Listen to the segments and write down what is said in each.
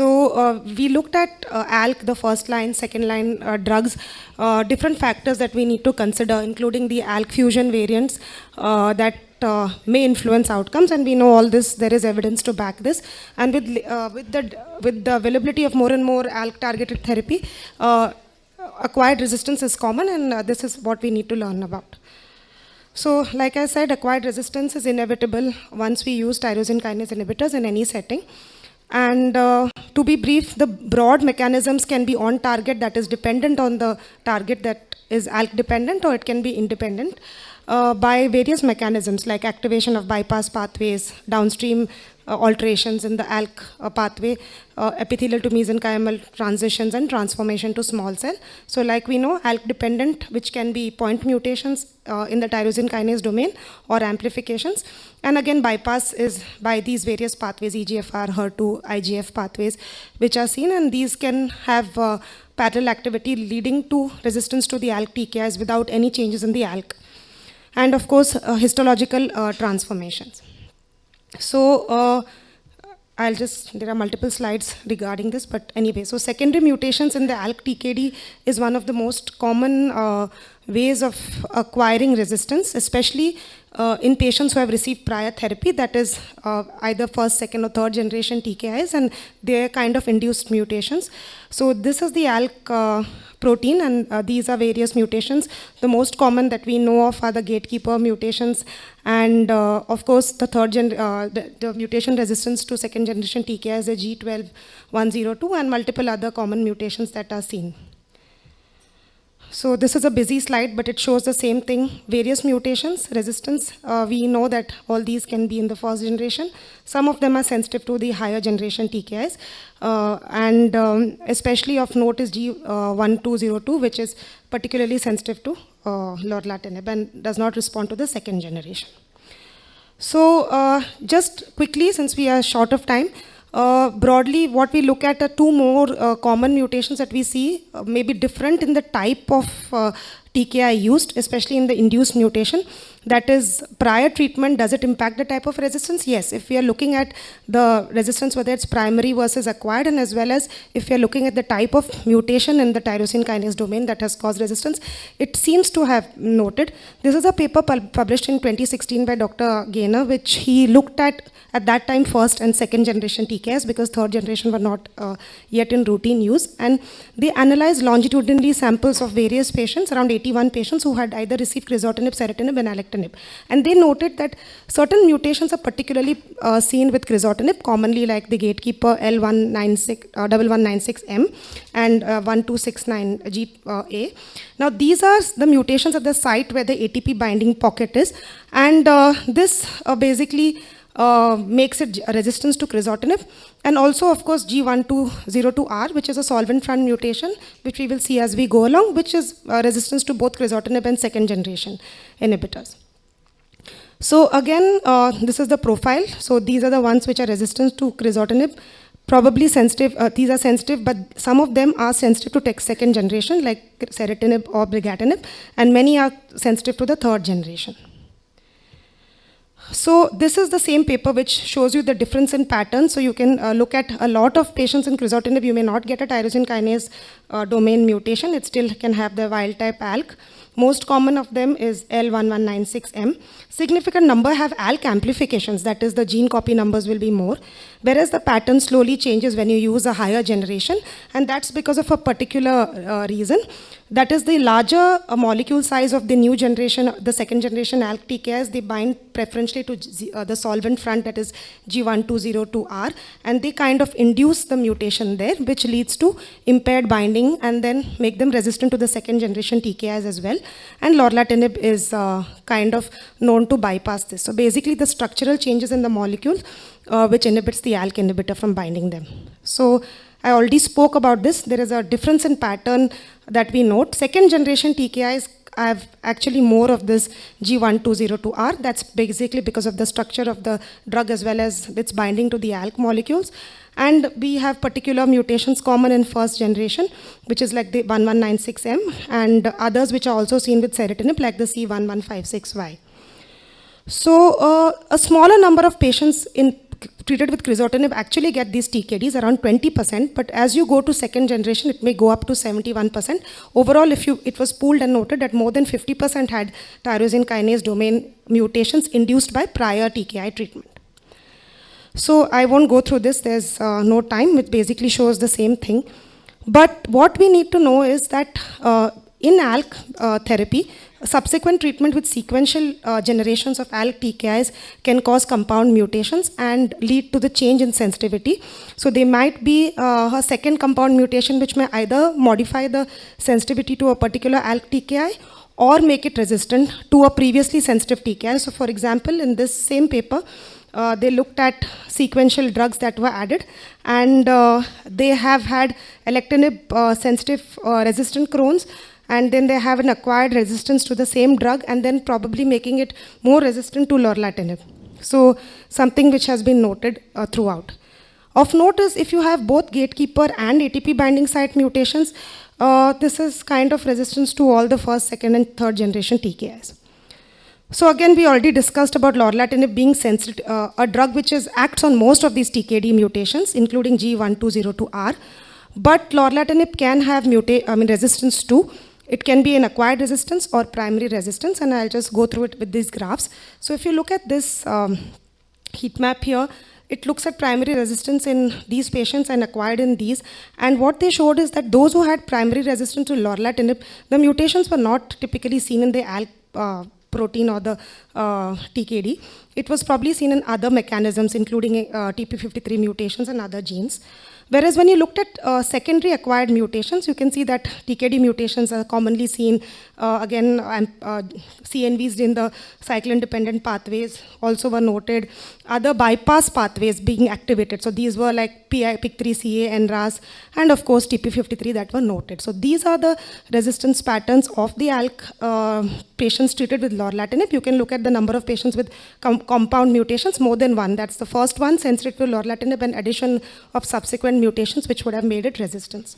So we looked at ALK, the first line, second line drugs, different factors that we need to consider, including the ALK fusion variants that may influence outcomes, and we know all this, there is evidence to back this. And with the availability of more and more ALK targeted therapy, acquired resistance is common, and this is what we need to learn about. So like I said, acquired resistance is inevitable once we use tyrosine kinase inhibitors in any setting. And to be brief, the broad mechanisms can be on target, that is dependent on the target, that is ALK dependent, or it can be independent by various mechanisms like activation of bypass pathways, downstream alterations in the ALK pathway, epithelial to mesenchymal transitions, and transformation to small cell. So like we know, ALK dependent, which can be point mutations in the tyrosine kinase domain or amplifications. And again, bypass is by these various pathways, EGFR, HER2, IGF pathways, which are seen, and these can have parallel activity leading to resistance to the ALK TKIs without any changes in the ALK. And of course, histological transformations. So there are multiple slides regarding this, but anyway, so secondary mutations in the ALK TKD is one of the most common ways of acquiring resistance, especially in patients who have received prior therapy, that is either first, second, or third generation TKIs, and they're kind of induced mutations. So this is the ALK protein, and these are various mutations. The most common that we know of are the gatekeeper mutations, and of course the the mutation resistance to second generation TKIs, the G12-102, and multiple other common mutations that are seen. So this is a busy slide, but it shows the same thing. Various mutations, resistance, we know that all these can be in the first generation. Some of them are sensitive to the higher generation TKIs. And especially of note is G1202, which is particularly sensitive to lorlatinib and does not respond to the second generation. So just quickly, since we are short of time, broadly, what we look at are two more common mutations that we see, may be different in the type of TKI used, especially in the induced mutation. That is, prior treatment, does it impact the type of resistance? Yes, if we are looking at the resistance, whether it's primary versus acquired, and as well as if we are looking at the type of mutation in the tyrosine kinase domain that has caused resistance, it seems to have noted. This is a paper published in 2016 by Dr. Gaynor, which he looked at that time first and second generation TKIs, because third generation were not yet in routine use. And they analyzed longitudinally samples of various patients, around 81 patients who had either received crizotinib, ceritinib, and alectinib. And they noted that certain mutations are particularly seen with crizotinib, commonly like the gatekeeper L1196M and 1269G-A. Now these are the mutations at the site where the ATP binding pocket is, and this basically makes it resistance to crizotinib, and also of course G1202R, which is a solvent front mutation, which we will see as we go along, which is resistance to both crizotinib and second generation inhibitors. So again, this is the profile. So these are the ones which are resistant to crizotinib, probably sensitive. These are sensitive, but some of them are sensitive to second generation, like ceritinib or brigatinib, and many are sensitive to the third generation. So this is the same paper which shows you the difference in pattern. So you can look at a lot of patients in crizotinib. You may not get a tyrosine kinase domain mutation. It still can have the wild type ALK. Most common of them is L1196M. Significant number have ALK amplifications, that is the gene copy numbers will be more, whereas the pattern slowly changes when you use a higher generation, and that's because of a particular reason. That is the larger molecule size of the new generation, the second generation ALK TKIs, they bind preferentially to the solvent front, that is G1202R, and they kind of induce the mutation there, which leads to impaired binding and then make them resistant to the second generation TKIs as well. And lorlatinib is kind of known to bypass this. So basically the structural changes in the molecule which inhibits the ALK inhibitor from binding them. So I already spoke about this. There is a difference in pattern that we note. Second generation TKIs have actually more of this G1202R. That's basically because of the structure of the drug as well as its binding to the ALK molecules. And we have particular mutations common in first generation, which is like the 1196M, and others which are also seen with ceritinib, like the C1156Y. So a smaller number of patients in treated with crizotinib actually get these TKDs around 20%, but as you go to second generation, it may go up to 71%. Overall, it was pooled and noted that more than 50% had tyrosine kinase domain mutations induced by prior TKI treatment. So I won't go through this, there's no time, it basically shows the same thing. But what we need to know is that in ALK therapy, subsequent treatment with sequential generations of ALK TKIs can cause compound mutations and lead to the change in sensitivity. So there might be a second compound mutation which may either modify the sensitivity to a particular ALK TKI or make it resistant to a previously sensitive TKI. So for example, in this same paper, they looked at sequential drugs that were added, and they have had alectinib sensitive resistant Crohn's, and then they have an acquired resistance to the same drug, and then probably making it more resistant to lorlatinib. So something which has been noted throughout. Of note is if you have both gatekeeper and ATP binding site mutations, this is kind of resistance to all the first, second, and third generation TKIs. So again, we already discussed about lorlatinib being sensitive, a drug which acts on most of these TKD mutations, including G1202R. But lorlatinib can have resistance too. It can be an acquired resistance or primary resistance, and I'll just go through it with these graphs. So if you look at this heat map here, it looks at primary resistance in these patients and acquired in these. And what they showed is that those who had primary resistance to lorlatinib, the mutations were not typically seen in the ALK protein or the TKD. It was probably seen in other mechanisms, including TP53 mutations and other genes. Whereas when you looked at secondary acquired mutations, you can see that TKD mutations are commonly seen, CNVs in the cyclin-dependent pathways also were noted. Other bypass pathways being activated. So these were like PIK3CA, NRAS, and of course TP53 that were noted. So these are the resistance patterns of the ALK patients treated with lorlatinib. You can look at the number of patients with compound mutations, more than one. That's the first one, sensitive to lorlatinib, and addition of subsequent mutations which would have made it resistant.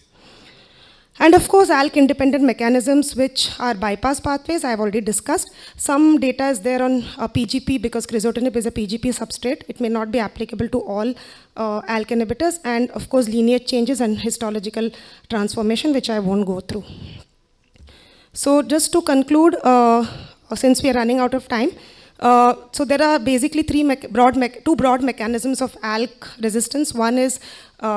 And of course, ALK-independent mechanisms which are bypass pathways, I've already discussed. Some data is there on PGP because crizotinib is a PGP substrate. It may not be applicable to all ALK inhibitors. And of course, lineage changes and histological transformation, which I won't go through. So just to conclude, since we are running out of time, so there are basically two broad mechanisms of ALK resistance. One is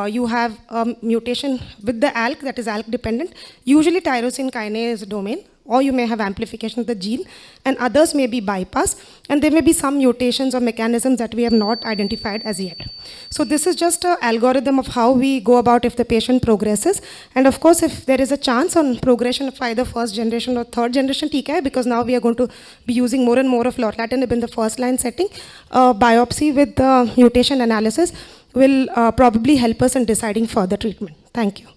you have a mutation with the ALK that is ALK dependent, usually tyrosine kinase domain, or you may have amplification of the gene, and others may be bypass, and there may be some mutations or mechanisms that we have not identified as yet. So this is just an algorithm of how we go about if the patient progresses, and of course if there is a chance on progression of either first generation or third generation TKI, because now we are going to be using more and more of lorlatinib in the first line setting, biopsy with the mutation analysis will probably help us in deciding further treatment. Thank you.